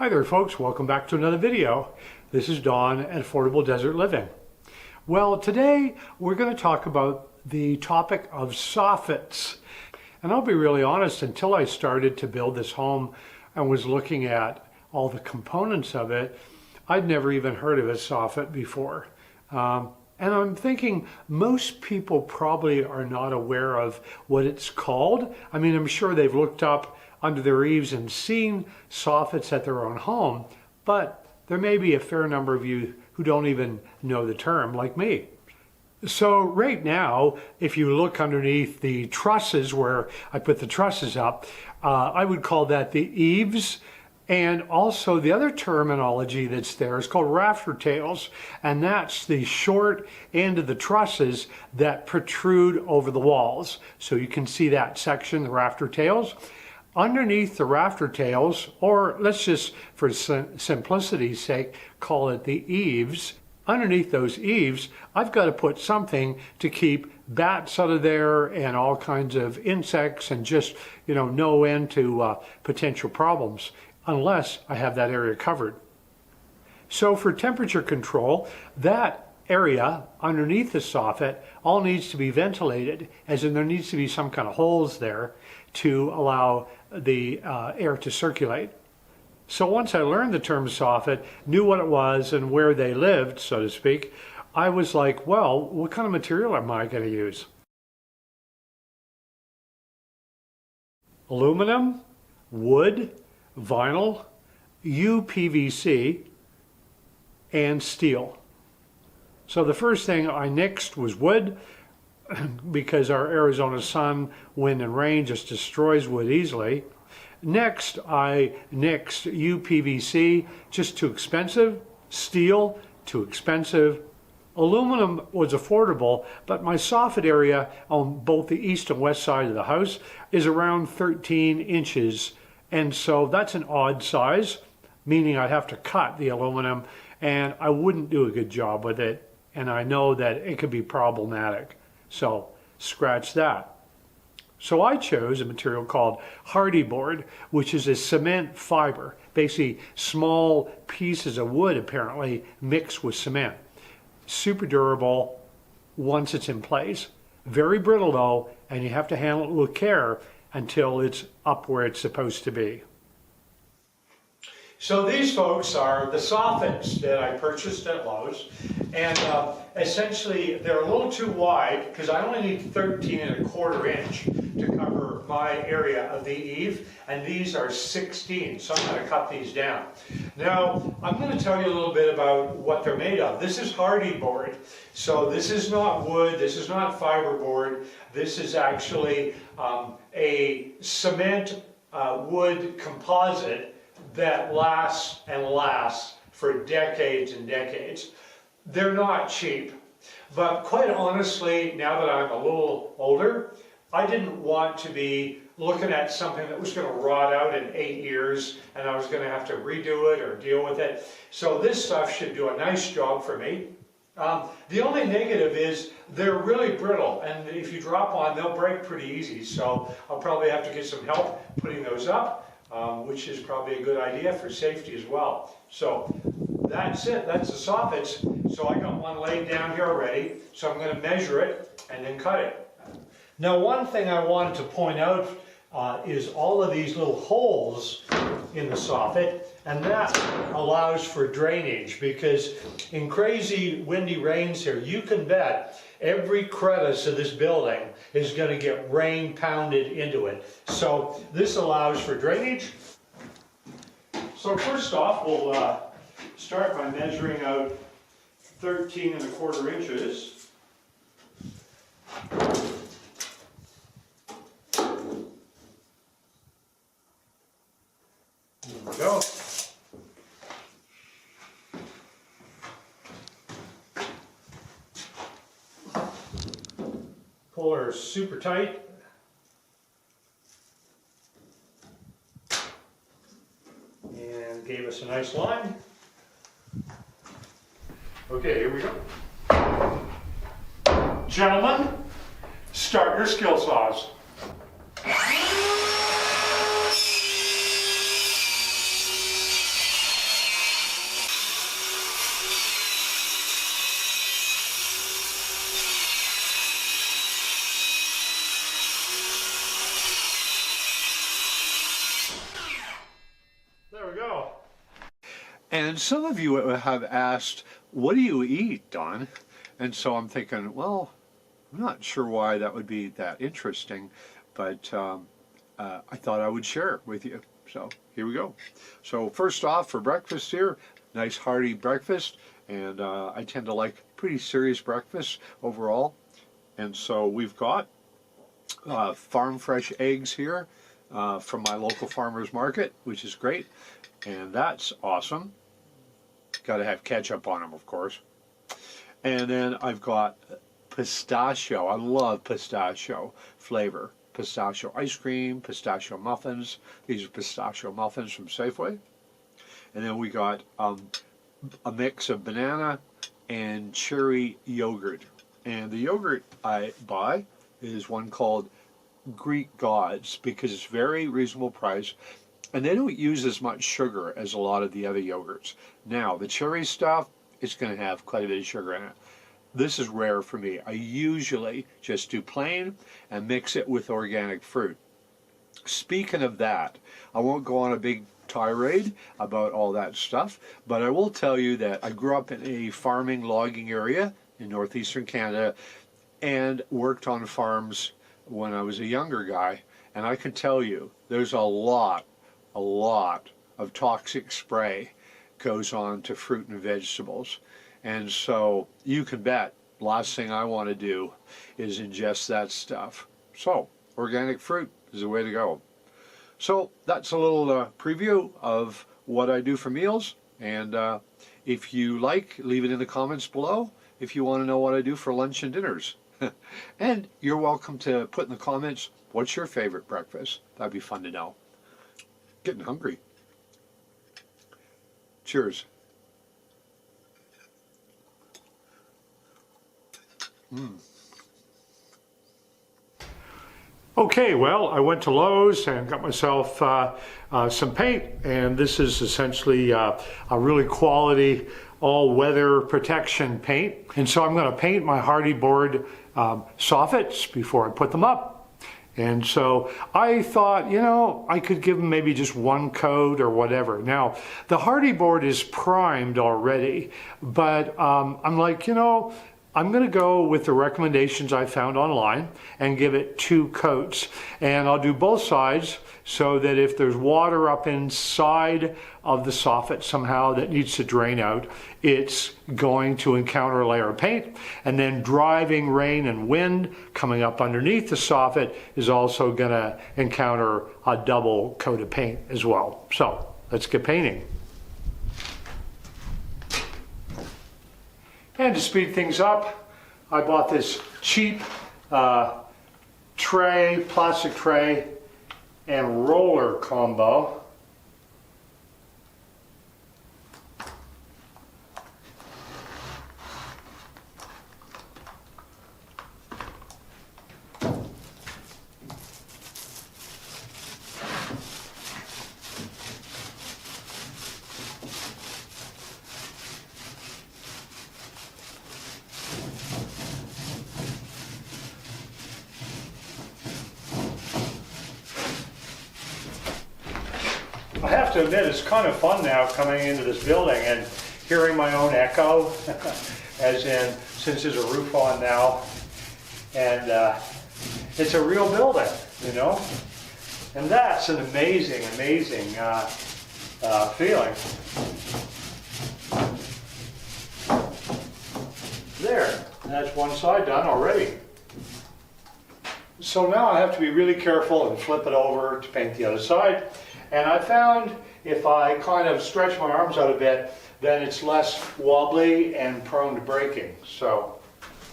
Hi there folks, welcome back to another video. This is Don at Affordable Desert Living. Well, today we're going to talk about the topic of soffits. And I'll be really honest, until I started to build this home and was looking at all the components of it, I'd never even heard of a soffit before. And I'm thinking most people probably are not aware of what it's called. I mean, I'm sure they've looked up under their eaves and seen soffits at their own home, but there may be a fair number of you who don't even know the term, like me. So right now, if you look underneath the trusses where I put the trusses up, I would call that the eaves. And also the other terminology that's there is called rafter tails, and that's the short end of the trusses that protrude over the walls. So you can see that section, the rafter tails. Underneath the rafter tails, or let's just for simplicity's sake call it the eaves, underneath those eaves I've got to put something to keep bats out of there and all kinds of insects and just, no end to potential problems, unless I have that area covered. So for temperature control, that area underneath the soffit all needs to be ventilated, as in there needs to be some kind of holes there to allow the air to circulate. So once I learned the term soffit, knew what it was and where they lived, so to speak, I was like, well, what kind of material am I going to use? Aluminum, wood, vinyl, UPVC, and steel. So the first thing I nixed was wood, because our Arizona sun, wind, and rain just destroys wood easily. Next, I nixed UPVC, just too expensive. Steel, too expensive. Aluminum was affordable, but my soffit area on both the east and west side of the house is around 13 inches. And so that's an odd size, meaning I'd have to cut the aluminum, and I wouldn't do a good job with it. And I know that it could be problematic. So scratch that. So I chose a material called hardy board, which is a cement fiber, basically small pieces of wood apparently mixed with cement. Super durable once it's in place. Very brittle though, and you have to handle it with care until it's up where it's supposed to be. So these folks are the soffits that I purchased at Lowe's, and essentially they're a little too wide because I only need 13¼ inch to cover my area of the eave, and these are 16, so I'm going to cut these down. Now I'm going to tell you a little bit about what they're made of. This is hardy board, so this is not wood, this is not fiberboard, this is actually a cement wood composite that lasts and lasts for decades and decades. They're not cheap, but quite honestly, now that I'm a little older, I didn't want to be looking at something that was going to rot out in 8 years and I was going to have to redo it or deal with it. So this stuff should do a nice job for me. The only negative is they're really brittle, and if you drop on, they'll break pretty easy, so I'll probably have to get some help putting those up. Which is probably a good idea for safety as well. So that's it, that's the soffits. So I got one laid down here already, so I'm going to measure it and then cut it. Now one thing I wanted to point out is all of these little holes in the soffit, and that allows for drainage, because in crazy windy rains here, you can bet every crevice of this building is going to get rain pounded into it. So this allows for drainage. So first off, we'll start by measuring out 13¼ inches. There we go. Pull her super tight. And gave us a nice line. Okay, here we go. Gentlemen, start your skill saws. There we go. And some of you have asked, what do you eat, Don? And so I'm thinking, well, I'm not sure why that would be that interesting, but I thought I would share it with you. So here we go. So first off, for breakfast here, nice hearty breakfast, and I tend to like pretty serious breakfast overall. And so we've got farm fresh eggs here from my local farmer's market, which is great, and that's awesome. Got to have ketchup on them, of course. And then I've got pistachio. I love pistachio flavor. Pistachio ice cream, pistachio muffins. These are pistachio muffins from Safeway. And then we got a mix of banana and cherry yogurt. And the yogurt I buy is one called Greek Gods because it's very reasonable price. And they don't use as much sugar as a lot of the other yogurts. Now, the cherry stuff, it's going to have quite a bit of sugar in it. This is rare for me. I usually just do plain and mix it with organic fruit. Speaking of that, I won't go on a big tirade about all that stuff, but I will tell you that I grew up in a farming logging area in northeastern Canada and worked on farms when I was a younger guy. And I can tell you, there's a lot of toxic spray goes on to fruit and vegetables. And so you can bet, last thing I want to do is ingest that stuff. So organic fruit is the way to go. So that's a little preview of what I do for meals. And if you like, leave it in the comments below if you want to know what I do for lunch and dinners. And you're welcome to put in the comments, what's your favorite breakfast? That'd be fun to know. Getting hungry. Cheers. Okay, well, I went to Lowe's and got myself some paint, and this is essentially a really quality all-weather protection paint. And so I'm going to paint my hardy board soffits before I put them up. And so I thought, you know, I could give them maybe just one coat or whatever. Now, the hardy board is primed already, but I'm like, you know, I'm going to go with the recommendations I found online and give it 2 coats. And I'll do both sides so that if there's water up inside of the soffit somehow that needs to drain out, it's going to encounter a layer of paint. And then driving rain and wind coming up underneath the soffit is also going to encounter a double coat of paint as well. So let's get painting. And to speed things up, I bought this cheap tray, plastic tray, and roller combo. I have to admit, it's kind of fun now coming into this building and hearing my own echo, as in, since there's a roof on now, and it's a real building, you know, and that's an amazing feeling. There, that's one side done already. So now I have to be really careful and flip it over to paint the other side. And I found if I kind of stretch my arms out a bit, then it's less wobbly and prone to breaking. So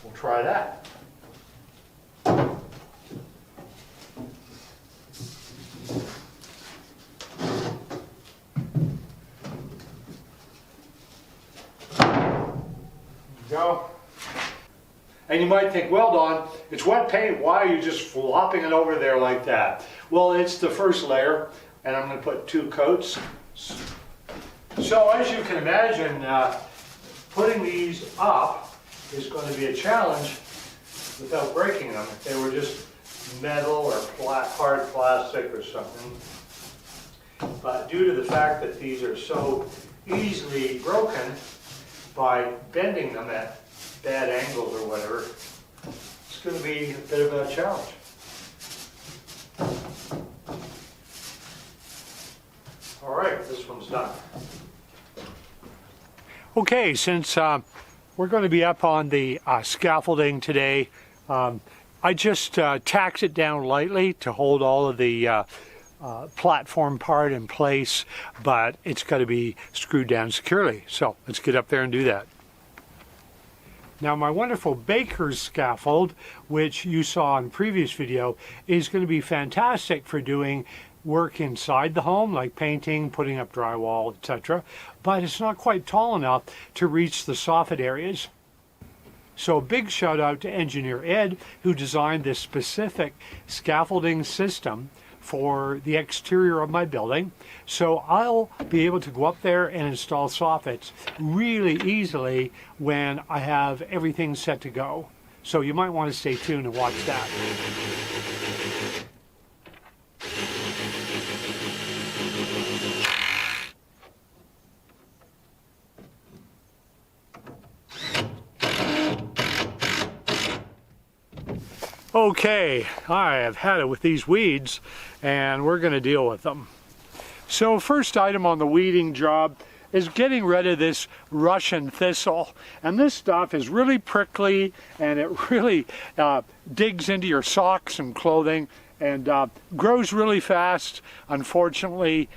we'll try that. There we go. And you might think, well, Don, it's wet paint. Why are you just flopping it over there like that? Well, it's the first layer, and I'm going to put 2 coats. So as you can imagine, putting these up is going to be a challenge without breaking them. If they were just metal or hard plastic or something. but due to the fact that these are so easily broken by bending them at bad angles or whatever, it's going to be a bit of a challenge. All right, this one's done. Okay, since we're going to be up on the scaffolding today, I just tacked it down lightly to hold all of the platform part in place, but it's got to be screwed down securely. So let's get up there and do that. Now my wonderful baker's scaffold, which you saw in the previous video, is going to be fantastic for doing work inside the home, like painting, putting up drywall, etc. But it's not quite tall enough to reach the soffit areas. So a big shout out to engineer Ed, who designed this specific scaffolding system for the exterior of my building. So I'll be able to go up there and install soffits really easily when I have everything set to go. So you might want to stay tuned and watch that. Okay, I have had it with these weeds and we're going to deal with them. So first item on the weeding job is getting rid of this Russian thistle. And this stuff is really prickly and it really digs into your socks and clothing and grows really fast. Unfortunately,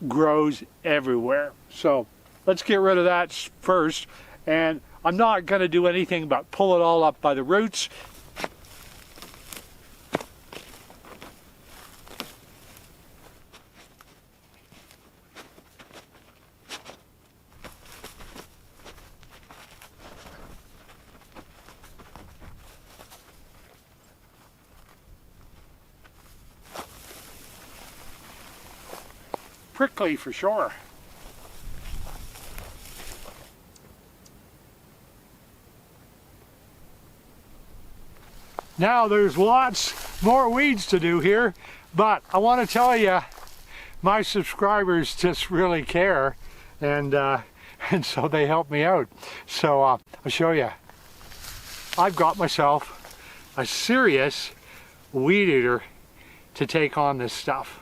grows everywhere. So let's get rid of that first. And I'm not going to do anything but pull it all up by the roots. Prickly for sure. Now there's lots more weeds to do here, but I want to tell you, my subscribers just really care, and so they help me out. So I'll show you. I've got myself a serious weed eater to take on this stuff.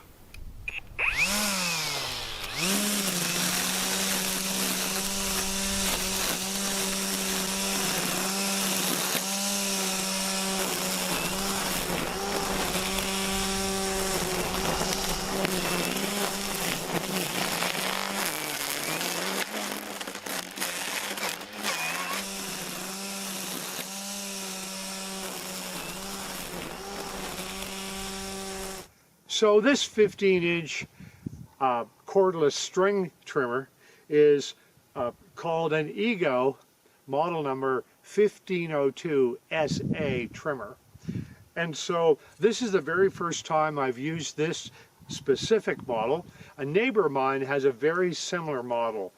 So this 15-inch cordless string trimmer is called an Ego model number 1502 SA trimmer. And so this is the very first time I've used this specific model. A neighbor of mine has a very similar model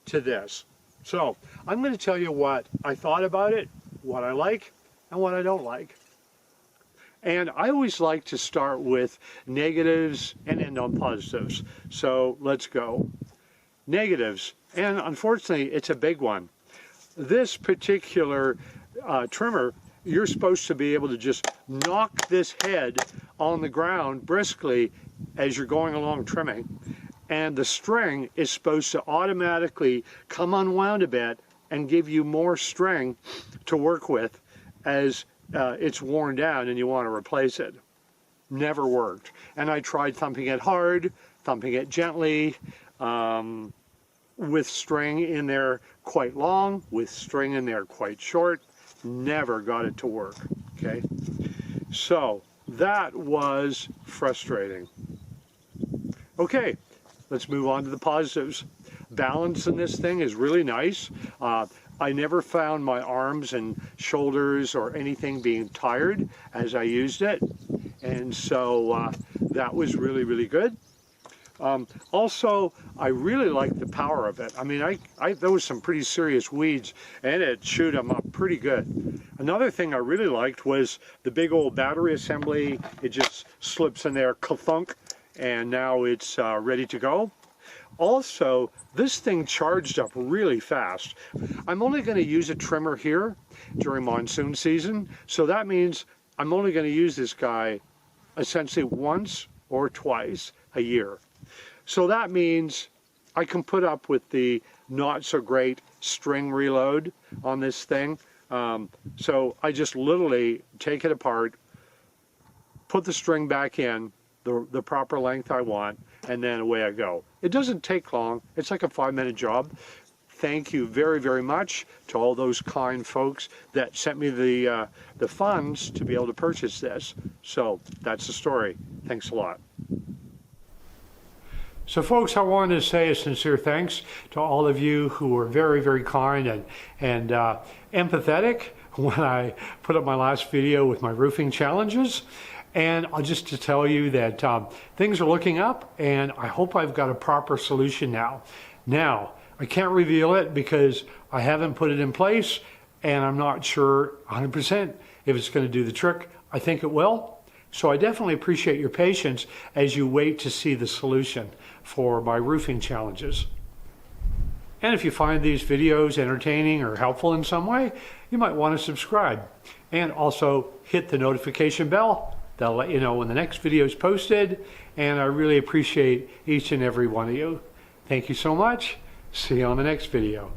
to this. So I'm going to tell you what I thought about it, what I like, and what I don't like. And I always like to start with negatives and end on positives. So let's go. Negatives, and unfortunately it's a big one. This particular trimmer, you're supposed to be able to just knock this head on the ground briskly as you're going along trimming. And the string is supposed to automatically come unwound a bit and give you more string to work with as it's worn down and you want to replace it. Never worked. And I tried thumping it hard, thumping it gently, with string in there quite long, with string in there quite short. Never got it to work. Okay, so that was frustrating. Okay, let's move on to the positives. Balance in this thing is really nice. I never found my arms and shoulders or anything being tired as I used it, and so that was really, really good. Also, I really like the power of it. I mean, there was some pretty serious weeds, and it chewed them up pretty good. Another thing I really liked was the big old battery assembly. It just slips in there, ka-thunk, and now it's ready to go. Also, this thing charged up really fast. I'm only going to use a trimmer here during monsoon season, so that means I'm only going to use this guy essentially once or twice a year. So that means I can put up with the not so great string reload on this thing. So I just literally take it apart, put the string back in the proper length I want, and then away I go. It doesn't take long. It's like a 5-minute job. Thank you very, very much to all those kind folks that sent me the funds to be able to purchase this. So that's the story. Thanks a lot. So folks, I wanted to say a sincere thanks to all of you who were very, very kind and empathetic when I put up my last video with my roofing challenges. And just to tell you that things are looking up, and I hope I've got a proper solution now. Now, I can't reveal it because I haven't put it in place, and I'm not sure 100% if it's going to do the trick. I think it will. So I definitely appreciate your patience as you wait to see the solution for my roofing challenges. And if you find these videos entertaining or helpful in some way, you might want to subscribe and also hit the notification bell. That'll let you know when the next video is posted, and I really appreciate each and every one of you. Thank you so much. See you on the next video.